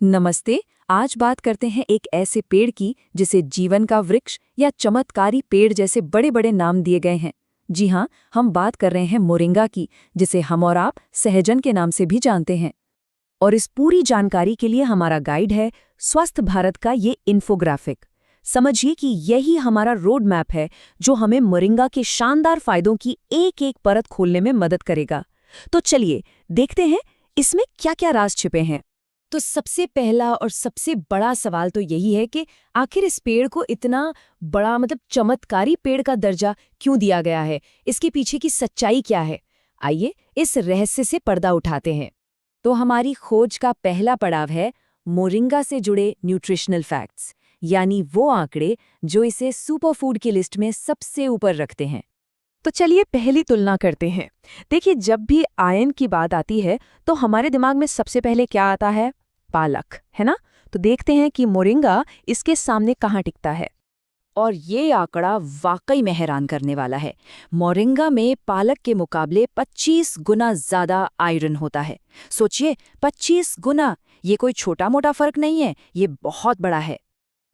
नमस्ते। आज बात करते हैं एक ऐसे पेड़ की जिसे जीवन का वृक्ष या चमत्कारी पेड़ जैसे बड़े बड़े नाम दिए गए हैं। जी हाँ, हम बात कर रहे हैं मोरिंगा की, जिसे हम और आप सहजन के नाम से भी जानते हैं। और इस पूरी जानकारी के लिए हमारा गाइड है स्वस्थ भारत का ये इन्फोग्राफिक। समझिए कि यही हमारा रोड मैप है जो हमें मोरिंगा के शानदार फायदों की एक एक परत खोलने में मदद करेगा। तो चलिए देखते हैं इसमें क्या क्या राज छिपे हैं। तो सबसे पहला और सबसे बड़ा सवाल तो यही है कि आखिर इस पेड़ को इतना बड़ा चमत्कारी पेड़ का दर्जा क्यों दिया गया है। इसके पीछे की सच्चाई क्या है, आइए इस रहस्य से पर्दा उठाते हैं। तो हमारी खोज का पहला पड़ाव है मोरिंगा से जुड़े न्यूट्रिशनल फैक्ट्स, यानी वो आंकड़े जो इसे सुपरफूड की लिस्ट में सबसे ऊपर रखते हैं। तो चलिए पहली तुलना करते हैं। देखिए, जब भी आयन की बात आती है तो हमारे दिमाग में सबसे पहले क्या आता है? पालक, है ना? तो देखते हैं कि मोरिंगा इसके सामने कहाँ टिकता है। और ये आंकड़ा वाकई में हैरान करने वाला है। मोरिंगा में पालक के मुकाबले 25 गुना ज्यादा आयरन होता है। सोचिए, 25 गुना! ये कोई छोटा मोटा फर्क नहीं है, ये बहुत बड़ा है।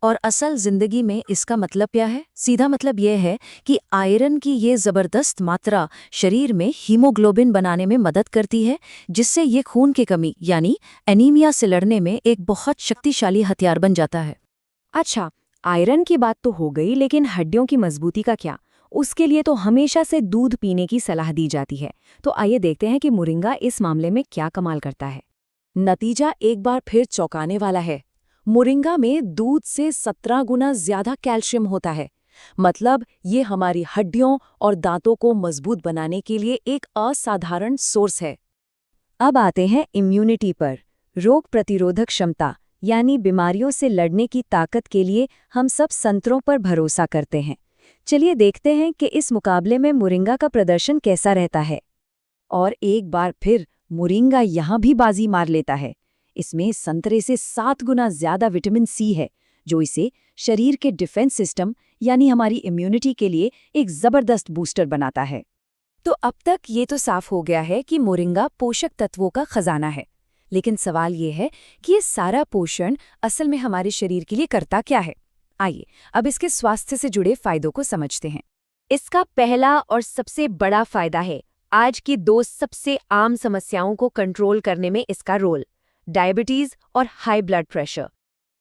और असल जिंदगी में इसका मतलब क्या है? सीधा मतलब यह है कि आयरन की ये जबरदस्त मात्रा शरीर में हीमोग्लोबिन बनाने में मदद करती है, जिससे ये खून की कमी यानी एनीमिया से लड़ने में एक बहुत शक्तिशाली हथियार बन जाता है। अच्छा, आयरन की बात तो हो गई, लेकिन हड्डियों की मजबूती का क्या? उसके लिए तो हमेशा से दूध पीने की सलाह दी जाती है। तो आइए देखते हैं कि मोरिंगा इस मामले में क्या कमाल करता है। नतीजा एक बार फिर चौंकाने वाला है। मोरिंगा में दूध से 17 गुना ज्यादा कैल्शियम होता है। मतलब ये हमारी हड्डियों और दांतों को मजबूत बनाने के लिए एक असाधारण सोर्स है। अब आते हैं इम्यूनिटी पर। रोग प्रतिरोधक क्षमता यानी बीमारियों से लड़ने की ताकत के लिए हम सब संतरों पर भरोसा करते हैं। चलिए देखते हैं कि इस मुकाबले में मोरिंगा का प्रदर्शन कैसा रहता है। और एक बार फिर मोरिंगा यहाँ भी बाजी मार लेता है। इसमें संतरे से 7 गुना ज्यादा विटामिन सी है, जो इसे शरीर के डिफेंस सिस्टम यानी हमारी इम्यूनिटी के लिए एक जबरदस्त बूस्टर बनाता है। तो अब तक ये तो साफ हो गया है कि मोरिंगा पोषक तत्वों का खजाना है। लेकिन सवाल ये है कि ये सारा पोषण असल में हमारे शरीर के लिए करता क्या है। आइए अब इसके स्वास्थ्य से जुड़े फायदों को समझते हैं। इसका पहला और सबसे बड़ा फायदा है आज की 2 सबसे आम समस्याओं को कंट्रोल करने में इसका रोल, डायबिटीज और हाई ब्लड प्रेशर।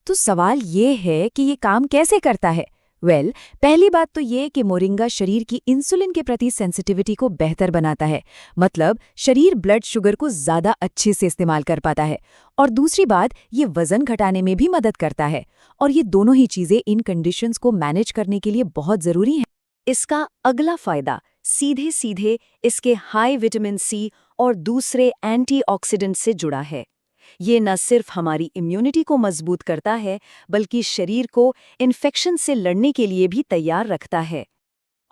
तो सवाल ये है कि ये काम कैसे करता है। पहली बात तो ये कि मोरिंगा शरीर की इंसुलिन के प्रति सेंसिटिविटी को बेहतर बनाता है। मतलब शरीर ब्लड शुगर को ज्यादा अच्छे से इस्तेमाल कर पाता है। और दूसरी बात, ये वजन घटाने में भी मदद करता है। और ये दोनों ही चीजें इन कंडीशंस को मैनेज करने के लिए बहुत जरूरी हैं। इसका अगला फायदा सीधे सीधे इसके हाई विटामिन सी और दूसरे एंटीऑक्सीडेंट से जुड़ा है। ये न सिर्फ हमारी इम्यूनिटी को मजबूत करता है, बल्कि शरीर को इन्फेक्शन से लड़ने के लिए भी तैयार रखता है।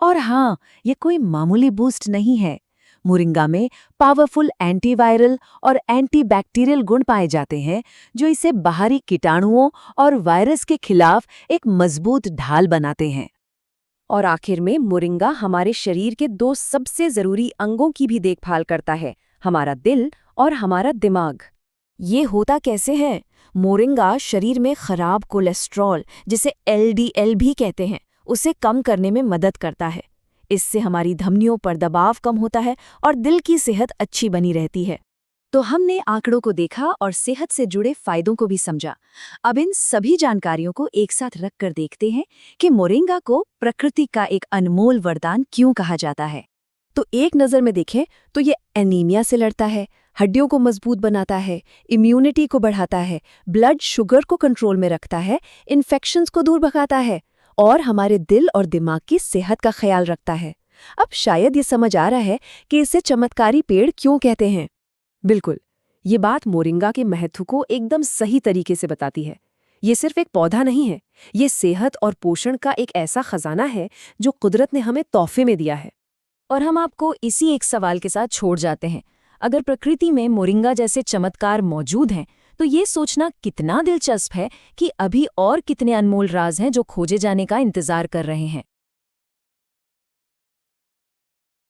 और हाँ, ये कोई मामूली बूस्ट नहीं है। मोरिंगा में पावरफुल एंटीवायरल और एंटीबैक्टीरियल गुण पाए जाते हैं, जो इसे बाहरी कीटाणुओं और वायरस के खिलाफ एक मजबूत ढाल बनाते हैं। और आखिर में मोरिंगा हमारे शरीर के 2 सबसे जरूरी अंगों की भी देखभाल करता है, हमारा दिल और हमारा दिमाग। ये होता कैसे है? मोरिंगा शरीर में खराब कोलेस्ट्रॉल, जिसे LDL भी कहते हैं, उसे कम करने में मदद करता है। इससे हमारी धमनियों पर दबाव कम होता है और दिल की सेहत अच्छी बनी रहती है। तो हमने आंकड़ों को देखा और सेहत से जुड़े फायदों को भी समझा। अब इन सभी जानकारियों को एक साथ रखकर देखते हैं कि मोरिंगा को प्रकृति का एक अनमोल वरदान क्यों कहा जाता है। तो एक नज़र में देखें तो ये एनीमिया से लड़ता है, हड्डियों को मजबूत बनाता है, इम्यूनिटी को बढ़ाता है, ब्लड शुगर को कंट्रोल में रखता है, इन्फेक्शंस को दूर भगाता है और हमारे दिल और दिमाग की सेहत का ख्याल रखता है। अब शायद ये समझ आ रहा है कि इसे चमत्कारी पेड़ क्यों कहते हैं। बिल्कुल, ये बात मोरिंगा के महत्व को एकदम सही तरीके से बताती है। ये सिर्फ एक पौधा नहीं है, ये सेहत और पोषण का एक ऐसा खजाना है जो कुदरत ने हमें तोहफे में दिया है। और हम आपको इसी एक सवाल के साथ छोड़ जाते हैं। अगर प्रकृति में मोरिंगा जैसे चमत्कार मौजूद हैं, तो ये सोचना कितना दिलचस्प है कि अभी और कितने अनमोल राज हैं जो खोजे जाने का इंतजार कर रहे हैं।